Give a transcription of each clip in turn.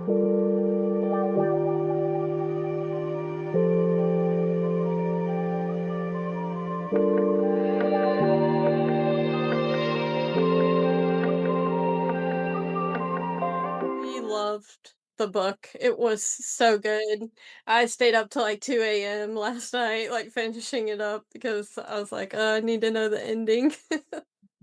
We loved the book. It was so good. I stayed up till like 2 a.m. last night, like finishing it up because I was like, I need to know the ending.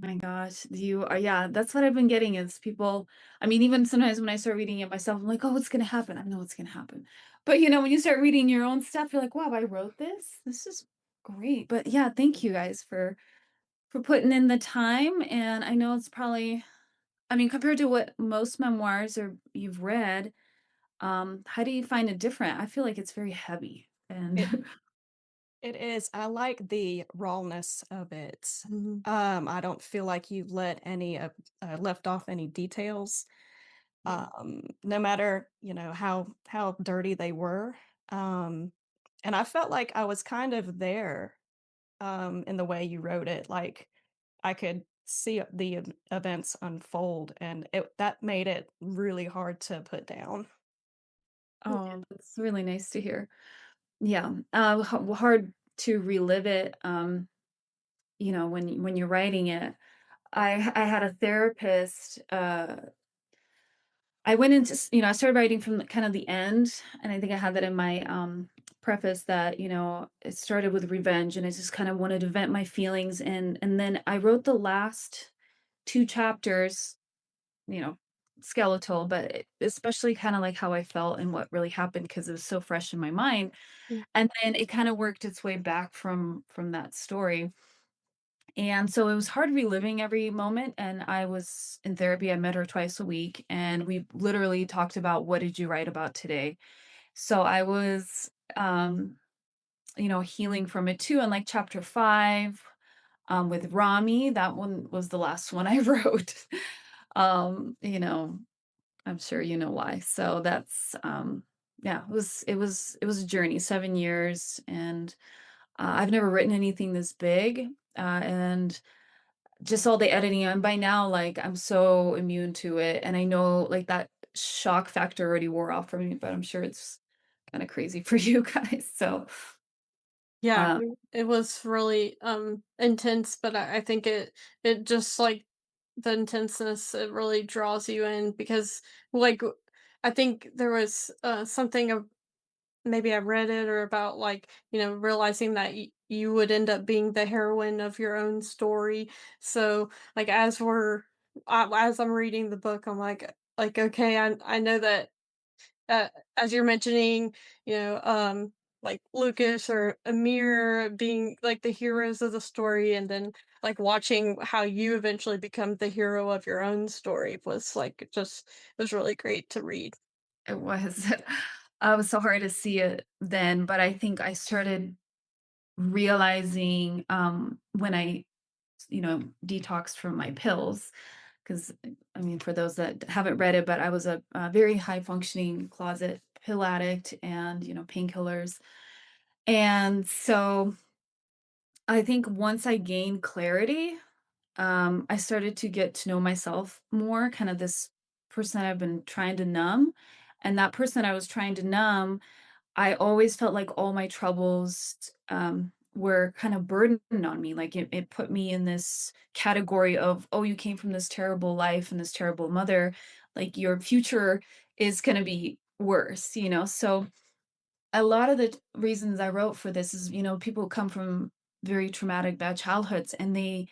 My gosh, you are yeah, that's what I've been getting is people I mean, even sometimes when I start reading it myself, I'm like, "Oh, what's gonna happen? I know what's gonna happen." But, when you start reading your own stuff, you're like, "Wow, I wrote this? This is great." But yeah, thank you guys for putting in the time, and I know it's probably I mean, compared to what most memoirs or you've read, how do you find it different? I feel like it's very heavy It and it is. I like the rawness of it. Mhm. I don't feel like you left off any details. Yeah. No matter, how dirty they were. Um, and I felt like I was kind of there, in the way you wrote it. Like I could see the events unfold, and that made it really hard to put down. oh, that's really nice to hear. Yeah, hard to relive it, when you're writing it. I had a therapist, I went into I started writing from the kind of the end, and I think I had that in my, preface that, it started with revenge, and I just kind of wanted to vent my feelings, and then I wrote the last 2 chapters, you know, skeletal, but especially kinda like how I felt and what really happened because it was so fresh in my mind, Mm. and then it kinda worked its way back from that story. And so it was hard reliving every moment, and I was in therapy, I met her twice a week, and we literally talked about, "What did you write about today?" So I was, healing from it too, and, like, chapter 5, with Rami, that one was the last one I wrote. You know, I'm sure you know why. So that's, yeah, it was a journey, 7 years, and, I've never written anything this big, and just all the editing, and by now, like, I'm so immune to it, and I know, like, that shock factor already wore off for me, but I'm sure it's kinda crazy for you guys, so, Yeah, uh it was really intense, but I think it just like the intenseness, it really draws you in because like I think there was something of maybe I read it or about like, realizing that you would end up being the heroine of your own story. So, like as I'm reading the book, I'm like okay, I know that as you're mentioning, like Lucas or Amir being like the heroes of the story, and then like watching how you eventually become the hero of your own story was like just it was really great to read. it was it was so hard to see it then, but I think I started realizing, when I, detoxed from my pills, 'cause, I mean, for those that haven't read it, but I was a very high functioning closet pill addict and, painkillers, and so I think once I gained clarity, I started to get to know myself more, kind of this person I've been trying to numb. And that person I was trying to numb, I always felt like all my troubles were kind of burdened on me. Like it put me in this category of, oh, you came from this terrible life and this terrible mother. Like your future is going to be worse, So a lot of the reasons I wrote for this is, people come from very traumatic, bad childhoods, and they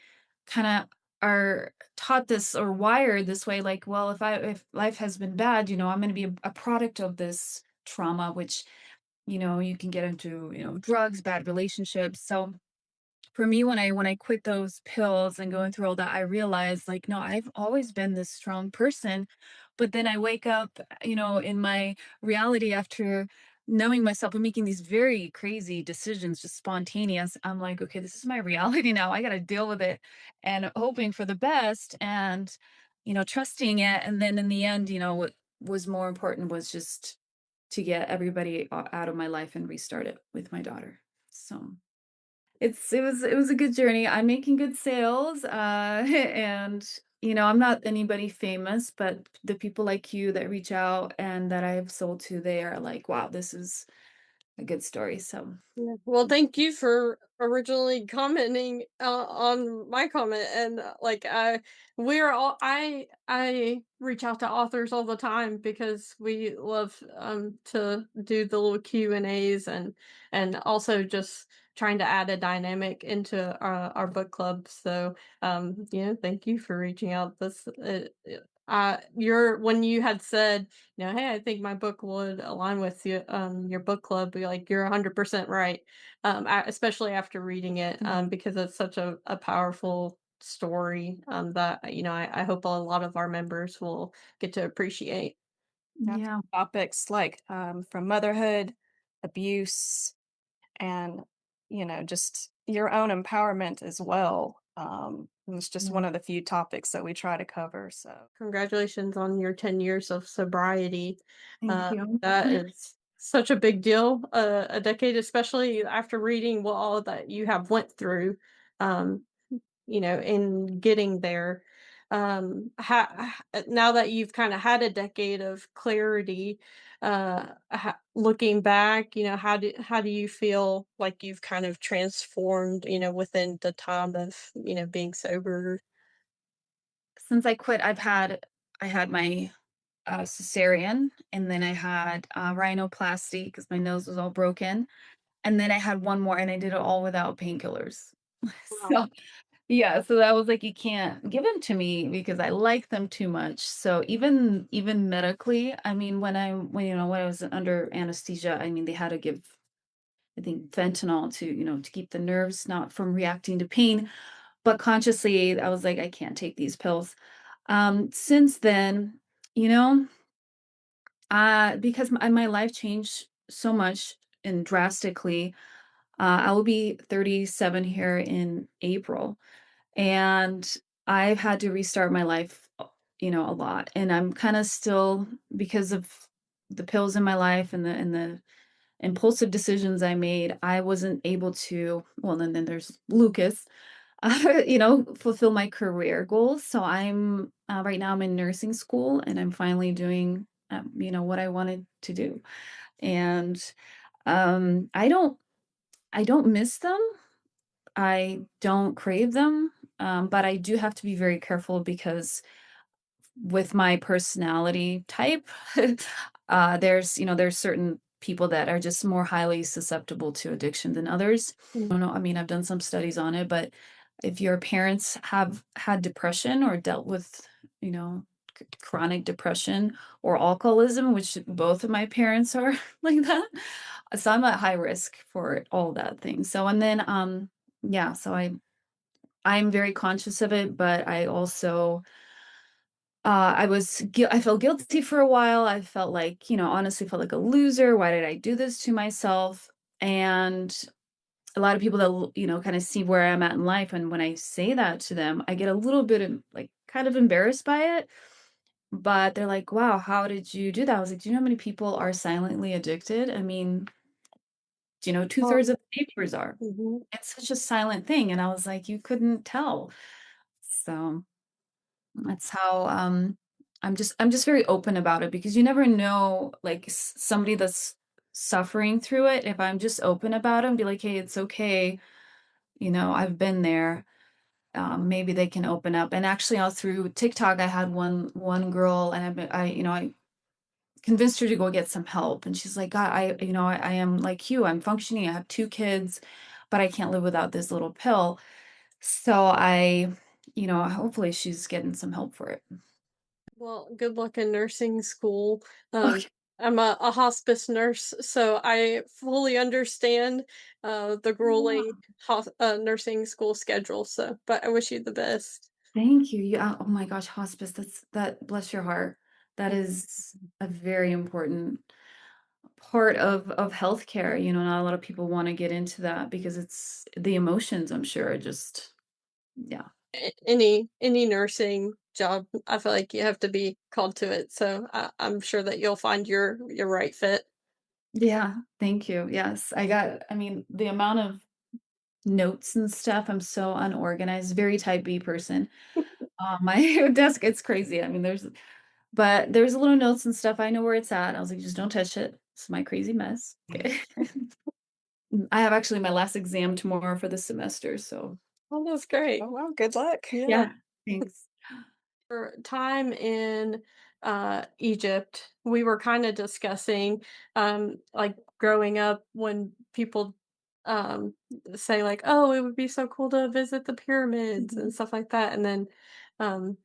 kind of are taught this or wired this way, like, well, if life has been bad, I'm going to be a product of this trauma, which you can get into, drugs, bad relationships. So for me, when I quit those pills and going through all that, I realized like, no, I've always been this strong person. But then I wake up, in my reality after knowing myself and making these very crazy decisions, just spontaneous. I'm like, okay, this is my reality now. I got to deal with it and hoping for the best and, trusting it. And then in the end, what was more important was just to get everybody out of my life and restart it with my daughter. So it was a good journey. I'm making good sales, and I'm not anybody famous, but the people like you that reach out and that I've sold to, they are like, wow, this is a good story. So, Yeah. Well, thank you for originally commenting on my comment, and like we're all I reach out to authors all the time because we love to do the little Q&As, and also just trying to add a dynamic into our book club. So thank you for reaching out. You're when you had said, hey, I think my book would align with your book club. You're 100% right, especially after reading it, mm, because it's such a powerful story, that I hope a lot of our members will get to appreciate. Yeah. yeah. Topics like from motherhood, abuse, and just your own empowerment as well. And it's just Yeah. one of the few topics that we try to cover. So Congratulations on your 10 years of sobriety. Thank you. That is such a big deal. A decade, especially after reading what all that you have went through. Um, in getting there. Now that you've kind of had a decade of clarity, looking back, how do you feel like you've kind of transformed, within the time of, being sober? Since I quit, I had my cesarean, and then I had rhinoplasty because my nose was all broken, and then I had one more, and I did it all without painkillers. Wow. So yeah, so that was like, you can't give them to me because I like them too much. So even medically, I mean, when I was under anesthesia, I mean, they had to give, I think, fentanyl to, to keep the nerves not from reacting to pain. But consciously, I was like, I can't take these pills. Since then, you know, because my life changed so much and drastically. I will be 37 here in April, and I've had to restart my life, a lot. And I'm kind of still, because of the pills in my life and the impulsive decisions I made, I wasn't able to, well, then there's Lucas, fulfill my career goals. So I'm right now I'm in nursing school, and I'm finally doing, what I wanted to do. And I don't miss them. I don't crave them, but I do have to be very careful because with my personality type, there's certain people that are just more highly susceptible to addiction than others. I don't know. I mean, I've done some studies on it, but if your parents have had depression or dealt with, you know, chronic depression or alcoholism, which both of my parents are like that, so I'm at high risk for all that thing. So, and then, yeah, so I'm very conscious of it, but I also I felt guilty for a while. I felt like, honestly felt like a loser. Why did I do this to myself? And a lot of people that kind of see where I'm at in life, and when I say that to them, I get a little bit of like kind of embarrassed by it. But they're like, "Wow, how did you do that?" I was like, "Do you know how many people are silently addicted? I mean, Oh, 2/3 of the neighbors are. mhm. It's such a silent thing." And I was like, "You couldn't tell." So that's how, I'm just very open about it because you never know, like, somebody that's suffering through it, if I'm just open about it and be like, "Hey, it's okay, I've been there," maybe they can open up. And actually, all through TikTok, I had one girl, and I convinced her to go get some help, and she's like, "God, I am like you, I'm functioning, I have 2 kids, but I can't live without this little pill." So hopefully she's getting some help for it. Well, good luck in nursing school. Okay. I'm a hospice nurse, so I fully understand the grueling nursing school schedule. So, but I wish you the best. Thank you. Yeah. Oh my gosh, hospice. That, bless your heart. That is a very important part of healthcare. Not a lot of people want to get into that because it's the emotions, I'm sure, just yeah. Any nursing job, I feel like you have to be called to it. So I'm sure that you'll find your right fit. Yeah. Thank you. Yes. I mean, the amount of notes and stuff, I'm so unorganized, very type B person. My desk, it's crazy. I mean, there's little notes and stuff. I know where it's at. I was like, just don't touch it. It's my crazy mess. Okay. I have actually my last exam tomorrow for the semester, so Oh, that's great. Oh, well, good luck. Yeah. yeah, thanks. For time in Egypt, we were kind of discussing like growing up when people um say like, "Oh, it would be so cool to visit the pyramids" and Mhm. stuff like that. And um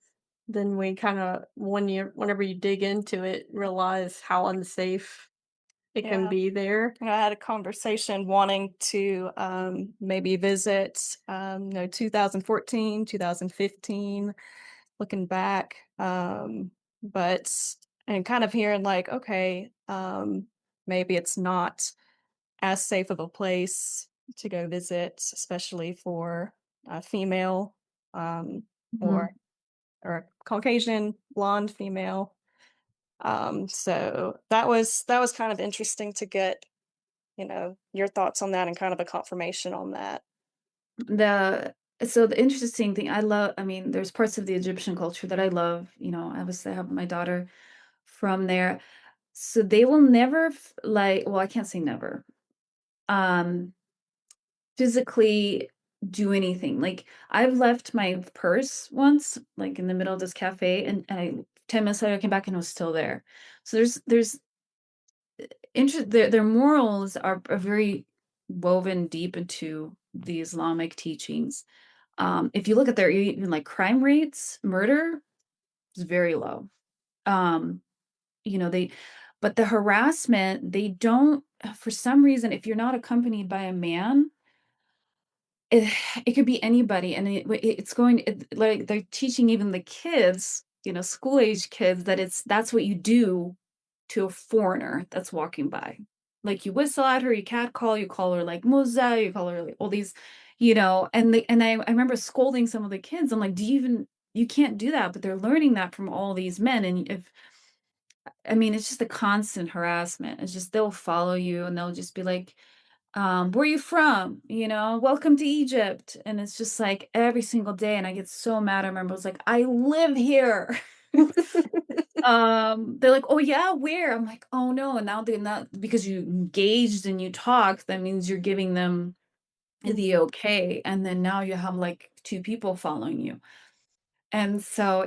then we kind of whenever you dig into it, realize how unsafe it can Yeah. be there. I had a conversation wanting to maybe visit, 2014, 2015, looking back. But and kind of hearing like, okay, maybe it's not as safe of a place to go visit, especially for a female, um, or Mhm. or a Caucasian blonde female. So that was kind of interesting to get, your thoughts on that and kind of a confirmation on that. The so the interesting thing, I mean, there's parts of the Egyptian culture that I love. Obviously I have my daughter from there. So they will never well, I can't say never. Um physically do anything. Like, I've left my purse once, like, in the middle of this cafe, and I 10 minutes later, I came back and it was still there. So there's their morals are very woven deep into the Islamic teachings. If you look at their even, like, crime rates, murder is very low. Um, they but the harassment, they don't for some reason, if you're not accompanied by a man, It it could be anybody, and like, they're teaching even the kids, school-age kids that that's what you do to a foreigner that's walking by. Like, you whistle at her, you catcall, you call her, like, "Moza," you call her, like, all these, and I remember scolding some of the kids. I'm like, "Do you even you can't do that," but they're learning that from all these men, and if I mean, it's just a constant harassment. It's just they'll follow you, and they'll just be like, "Where are you from?" "Welcome to Egypt." And it's just like every single day, and I get so mad. I remember I was like, "I live here." They're like, "Oh yeah, where?" I'm like, "Oh no." And now they're not, because you engaged and you talked, that means you're giving them the okay. And then now you have like two people following you. And so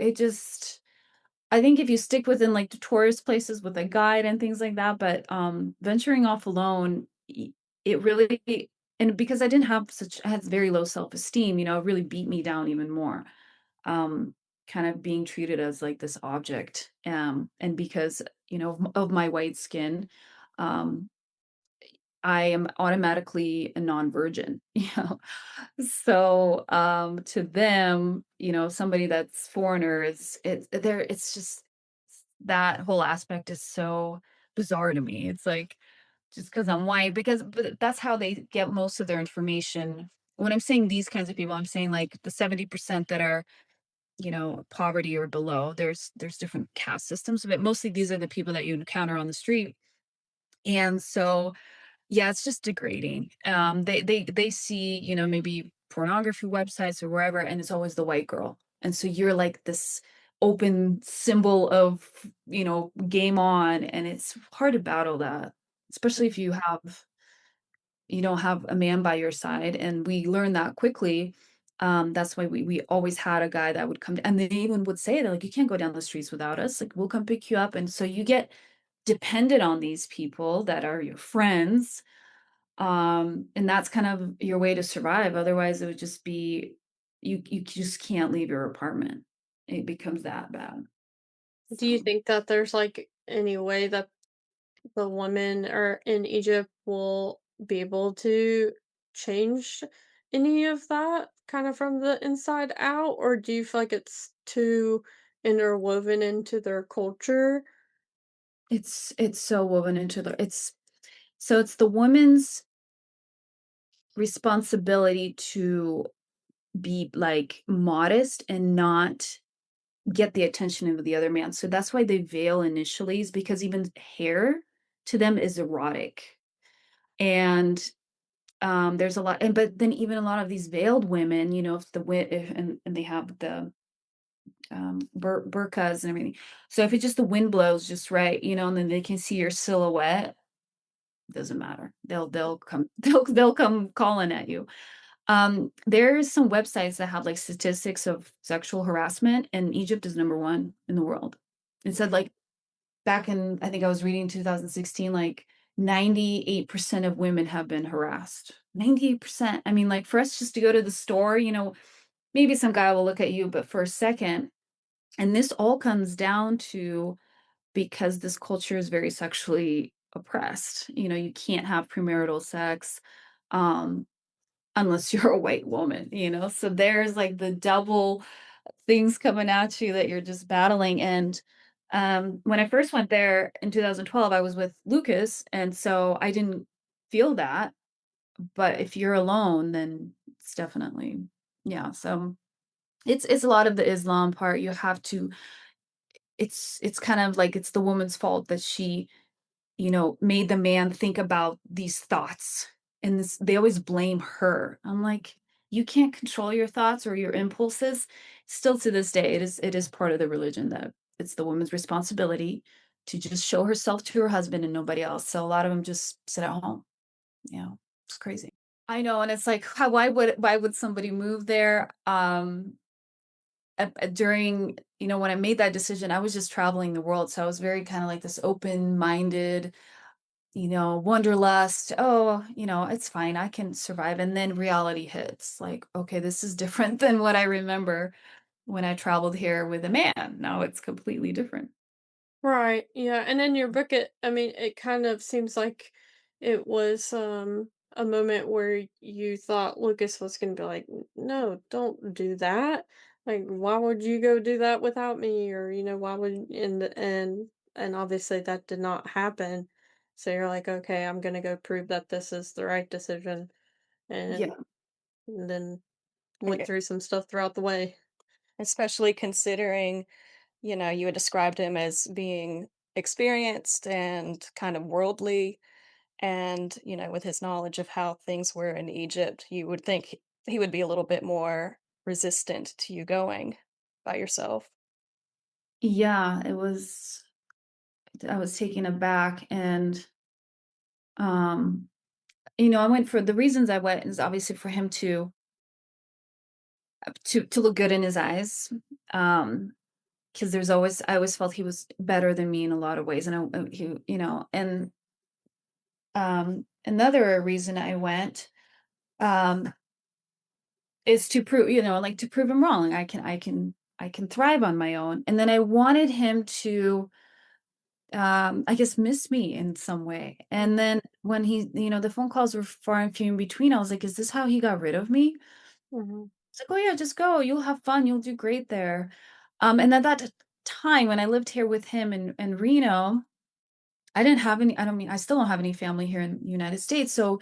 I think if you stick within, like, the tourist places with a guide and things like that, but, venturing off alone, it really, and because I had very low self-esteem, it really beat me down even more. Um, kind of being treated as, like, this object, and because, of my white skin, um, I am automatically a non-virgin, So, to them, somebody that's foreigner it's just that whole aspect is so bizarre to me. It's like, just because 'cause I'm white, but that's how they get most of their information. When I'm saying these kinds of people, I'm saying, like, the 70% that are, poverty or below. There's different caste systems, but mostly these are the people that you encounter on the street. And so, yeah, it's just degrading. They see, maybe pornography websites or wherever, and it's always the white girl. And so you're like this open symbol of, game on, and it's hard to battle that, especially if you don't have a man by your side. And we learned that quickly. That's why we always had a guy that would come, and they even would say, they're like, "You can't go down the streets without us. Like, we'll come pick you up." And so you get dependent on these people that are your friends, and that's kind of your way to survive. Otherwise, it would just be, you just can't leave your apartment. It becomes that bad. Do you So think that there's like any way that the women or in Egypt will be able to change any of that kind of from the inside out, or do you feel like it's too interwoven into their culture? it's so woven into it's the woman's responsibility to be, like, modest and not get the attention of the other man. So that's why they veil initially, is because even hair to them is erotic. And there's a lot, but then even a lot of these veiled women, if the wi- if, and they have burqas and everything. So if it's just the wind blows just right, and then they can see your silhouette, doesn't matter. They'll come they'll come calling at you. There's some websites that have like statistics of sexual harassment, and Egypt is number one in the world. It said like back in, I think I was reading 2016, like 98% of women have been harassed. 98%. I mean, like for us just to go to the store, maybe some guy will look at you, but for a second, and this all comes down to because this culture is very sexually oppressed. You can't have premarital sex um, unless you're a white woman, So there's like the double things coming at you that you're just battling. And when I first went there in 2012, I was with Lucas, and so I didn't feel that. But if you're alone, then it's definitely, yeah. So it's a lot of the Islam part. You have to. It's kind of like it's the woman's fault that she made the man think about these thoughts. And they always blame her. I'm like, you can't control your thoughts or your impulses. Still to this day, it is part of the religion that it's the woman's responsibility to just show herself to her husband and nobody else. So a lot of them just sit at home. It's crazy. I know, and it's like, why would somebody move there? During when I made that decision, I was just traveling the world, so I was very kind of like this open-minded, wanderlust. Oh, it's fine. I can survive. And then reality hits like, okay, this is different than what I remember when I traveled here with a man. Now it's completely different. Right, yeah, and in your book, I mean, it kind of seems like it was, a moment where you thought Lucas was gonna be like, No, don't do that. Like, why would you go do that without me?" Or, "Why would," and obviously that did not happen. So you're like, "Okay, I'm gonna go prove that this is the right decision," and Yeah. then went Okay. through some stuff throughout the way. Especially considering, you had described him as being experienced and kind of worldly. And, with his knowledge of how things were in Egypt, you would think he would be a little bit more resistant to you going by yourself. Yeah, I was taken aback. And I went for the reasons I went is obviously for him to look good in his eyes. Um, because I always felt he was better than me in a lot of ways, and and another reason I went um is to prove, like to prove him wrong. I can thrive on my own. And then I wanted him to I guess miss me in some way. And then when the phone calls were far and few in between, I was like, is this how he got rid of me? Mhm, It's like, oh yeah, just go. You'll have fun. You'll do great there. And at that time when I lived here with him in Reno, I didn't have any. I don't mean I still don't have any family here in the United States. So,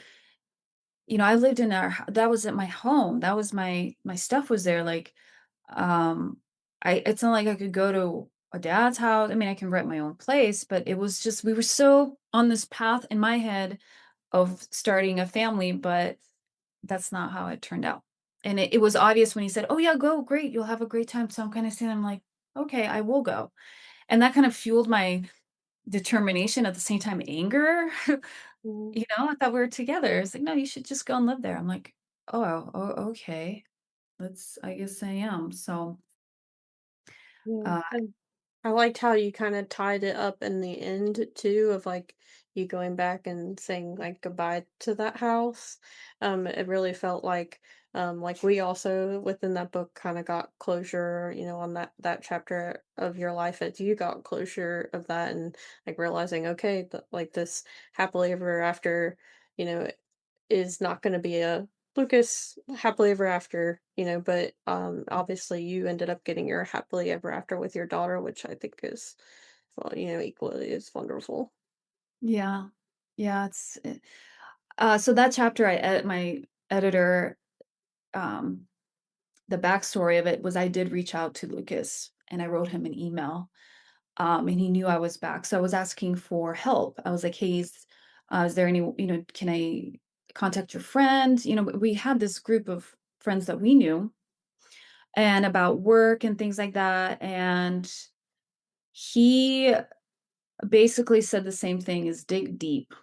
I lived in that was at my home. That was my stuff was there. Like, um, it's not like I could go to a dad's house. I mean, I can rent my own place, but it was just we were so on this path in my head of starting a family, but that's not how it turned out. And it was obvious when he said, "Oh yeah, go, great, you'll have a great time." So I'm kind of saying, I'm like, okay, I will go. And that kind of fueled my determination at the same time, anger. mhm, I thought we were together. It's like, no, you should just go and live there. I'm like, okay. I guess I am. So, yeah, uh, and I liked how you kinda tied it up in the end too of, like, you going back and saying, like, goodbye to that house. It really felt like we also within that book kinda got closure, on that chapter of your life as you got closure of that and, like, realizing, okay, like, this happily ever after, you know, is not gonna be a Lucas happily ever after, but obviously you ended up getting your happily ever after with your daughter, which I think is, well, equally as wonderful. yeah, yeah, so that chapter, my editor, um, the backstory of it was I did reach out to Lucas and I wrote him an email. And he knew I was back. So I was asking for help. I was like, hey, is there any, can I contact your friend? We had this group of friends that we knew. and about work and things like that. And he basically said the same thing as dig deep.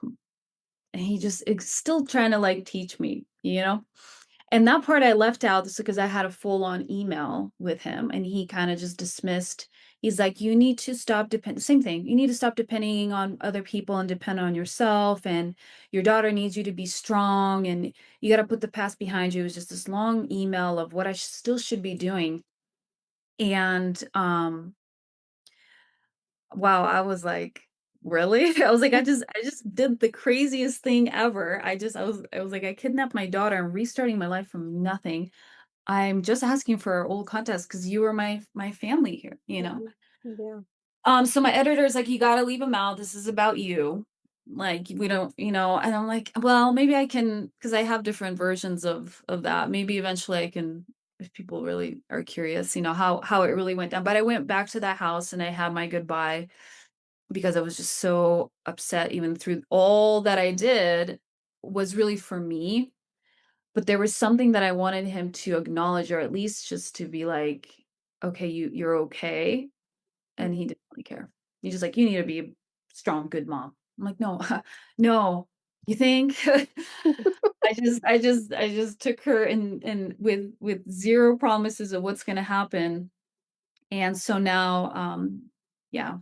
And he just is still trying to like teach me, you know? And that part I left out just because I had a full on email with him and he kind of just dismissed. He's like, you need to stop same thing. You need to stop depending on other people and depend on yourself. And your daughter needs you to be strong and you got to put the past behind you. It was just this long email of what I still should be doing. And wow, I was like, "Really?" I was like, I just did the craziest thing ever. I was like, I kidnapped my daughter. I'm restarting my life from nothing. I'm just asking for old contacts because you were my family here, you know? Mhm. Yeah. So my editor's like, "You gotta leave him out. This is about you. Like, we don't," and I'm like, "Well, maybe I can, because I have different versions of that. Maybe eventually I can, if people really are curious, how it really went down." But I went back to that house and I had my goodbye because I was just so upset even through all that I did was really for me, but there was something that I wanted him to acknowledge or at least just to be like, "Okay, you're okay." And he didn't really care. He's just like, "You need to be a strong, good mom." I'm like, "No, no, you think?" I just took her and with zero promises of what's gonna happen. And so now, yeah,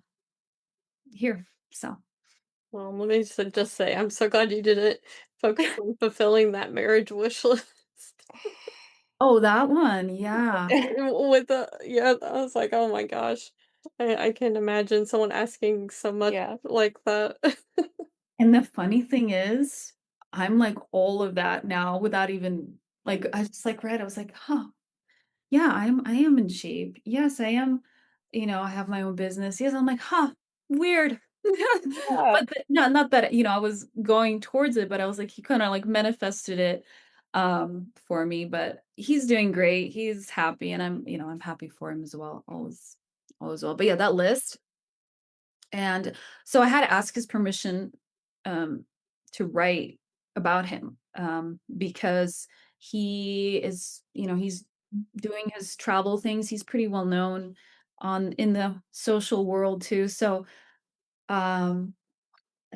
here. So Well, let me just say, I'm so glad you didn't focus on fulfilling that marriage wish list. oh, that one, yeah. With the yeah, I was like, "Oh my gosh." I can imagine someone asking so much Yeah. like that. And the funny thing is, I'm like all of that now without even like I just like read, I was like, huh, yeah, I am in shape. Yes, I am, I have my own business. Yes, I'm like, huh, weird. Yeah. But not that, I was going towards it, but I was like, he kind of like manifested it for me. But he's doing great. He's happy, and I'm happy for him as well. All is well. But yeah, that list. And so I had to ask his permission um, to write about him because he's doing his travel things. He's pretty well known on in the social world too. Um,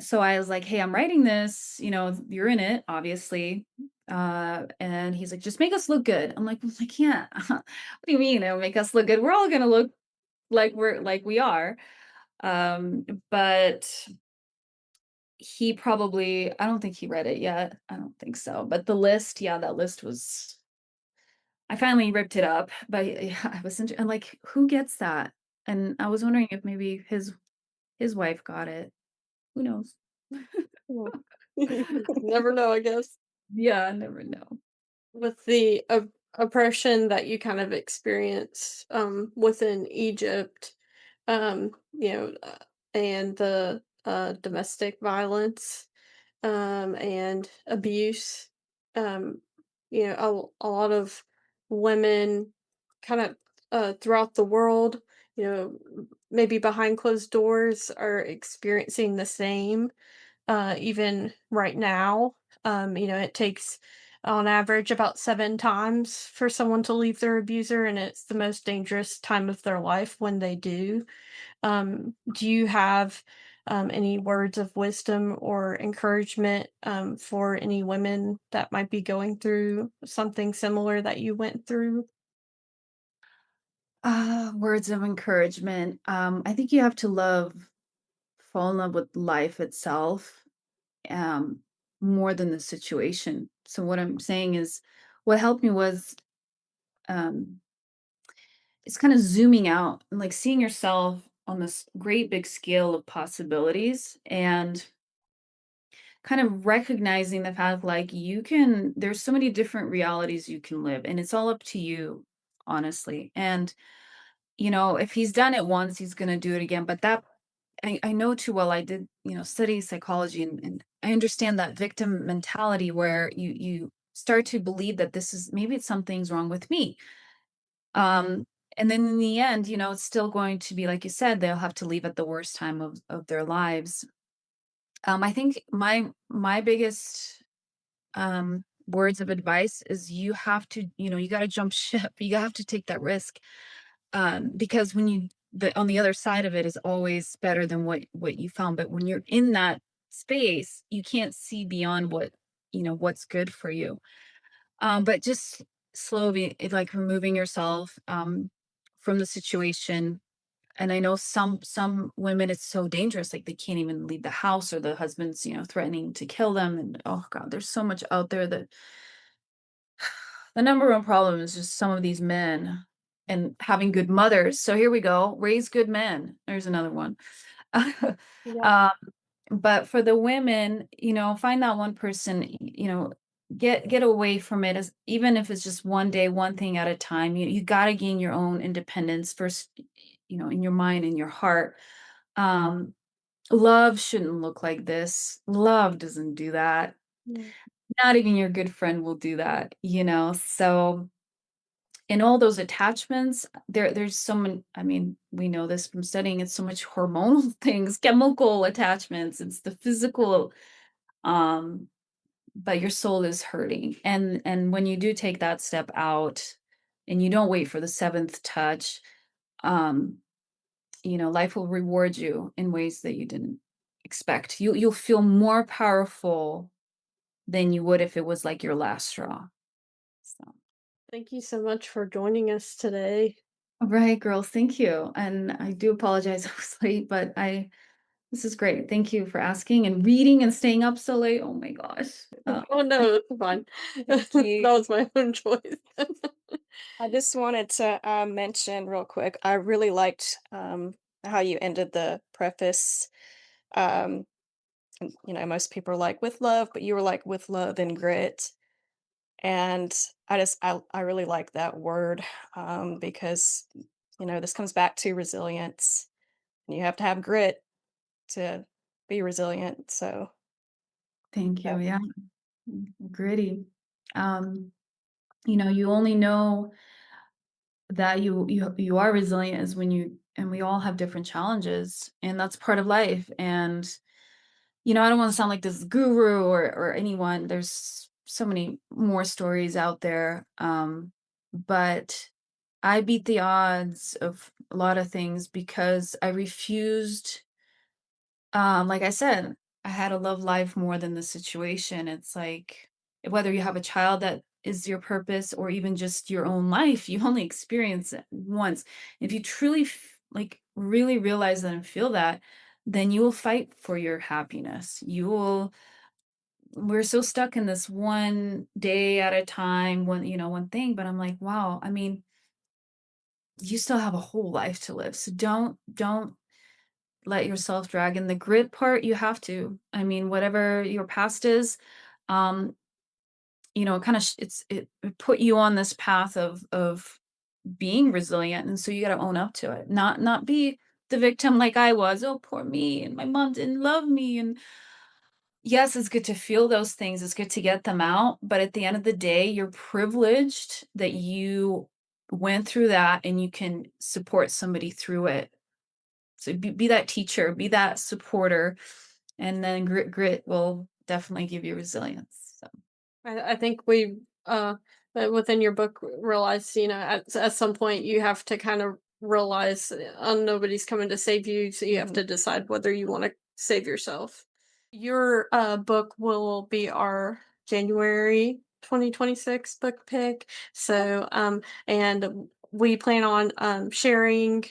so I was like, "Hey, I'm writing this. You're in it, obviously." And he's like, "Just make us look good." I'm like, "Well, I can't." What do you mean? It'll make us look good? We're all gonna look like we are. But I don't think he read it yet. I don't think so. But the list, yeah, that list was, I finally ripped it up, but yeah, I'm like, who gets that? And I was wondering if maybe his wife got it. Who knows? Well, never know, I guess. Yeah, I never know. With the oppression that you kind of experience within Egypt, and the domestic violence and abuse, um, a lot of women kind of throughout the world, maybe behind closed doors, are experiencing the same even right now. It takes on average about 7 times for someone to leave their abuser, and it's the most dangerous time of their life when they do. Do you have any words of wisdom or encouragement for any women that might be going through something similar that you went through? Words of encouragement. I think you have to fall in love with life itself, um, more than the situation. So what I'm saying is, what helped me was um, it's kind of zooming out and like seeing yourself on this great big scale of possibilities and kind of recognizing the fact like there's so many different realities you can live and it's all up to you, honestly. And if he's done it once, he's going to do it again. But that I know too well. I did, study psychology, and I understand that victim mentality where you start to believe that this is maybe it's something's wrong with me. Um, and then in the end, it's still going to be like you said, they'll have to leave at the worst time of their lives. I think my biggest words of advice is you have to, you got to jump ship. You have to take that risk. Because when on the other side of it is always better than what you found. But when you're in that space, you can't see beyond what's good for you. But just slowly, like removing yourself from the situation. And I know some women, it's so dangerous, like they can't even leave the house, or the husband's, threatening to kill them. And oh God, there's so much out there that the number one problem is just some of these men and having good mothers. So here we go, raise good men. There's another one. Yeah. um, but for the women, find that one person, get away from it, as even if it's just one day, one thing at a time. You got to gain your own independence first, in your mind and your heart. um Love shouldn't look like this. Love doesn't do that. Mm. Not even your good friend will do that, so in all those attachments, there's so many. I mean, we know this from studying. It's so much hormonal things, chemical attachments. It's the physical, um, but your soul is hurting. And when you do take that step out, and you don't wait for the seventh touch, um, life will reward you in ways that you didn't expect. You'll feel more powerful than you would if it was like your last straw. So. Thank you so much for joining us today. All right, girls, thank you. And I do apologize I was late, but this is great. Thank you for asking and reading and staying up so late. Oh my gosh. Oh no, it's fine. Thank That you. was my own choice. I just wanted to mention real quick, I really liked how you ended the preface. Um, most people are like with love, but you were like with love and grit. And I really like that word because, this comes back to resilience. You have to have grit to be resilient. So Thank you. that, Yeah. Gritty. Um, you only know that you are resilient is when and we all have different challenges, and that's part of life. And I don't want to sound like this guru or anyone. There's so many more stories out there. But I beat the odds of a lot of things because I refused. Like I said, I had to love life more than the situation. It's like whether you have a child that is your purpose or even just your own life, you only experience it once. If you truly like really realize that and feel that, then you will fight for your happiness. We're so stuck in this one day at a time, one thing, but I'm like, wow, I mean, you still have a whole life to live. So don't let yourself drag in the grit part. You have to. I mean, whatever your past is, um, it kind of it put you on this path of being resilient, and so you got to own up to it. Not be the victim like I was. Oh, poor me, and my mom didn't love me. And yes, it's good to feel those things. It's good to get them out. But at the end of the day, you're privileged that you went through that and you can support somebody through it. So be that teacher, be that supporter, and then grit will definitely give you resilience. So I think we that within your book realize, at some point you have to kind of realize nobody's coming to save you, so you have mhm. to decide whether you want to save yourself. Your book will be our January 2026 book pick. So and we plan on sharing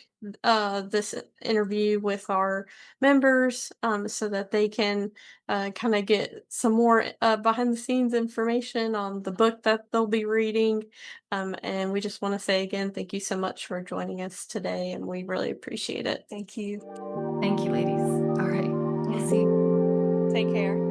this interview with our members so that they can kind of get some more behind the scenes information on the book that they'll be reading. And we just want to say again, thank you so much for joining us today, and we really appreciate it. Thank you. thank you, ladies. All right. We'll see. Take care.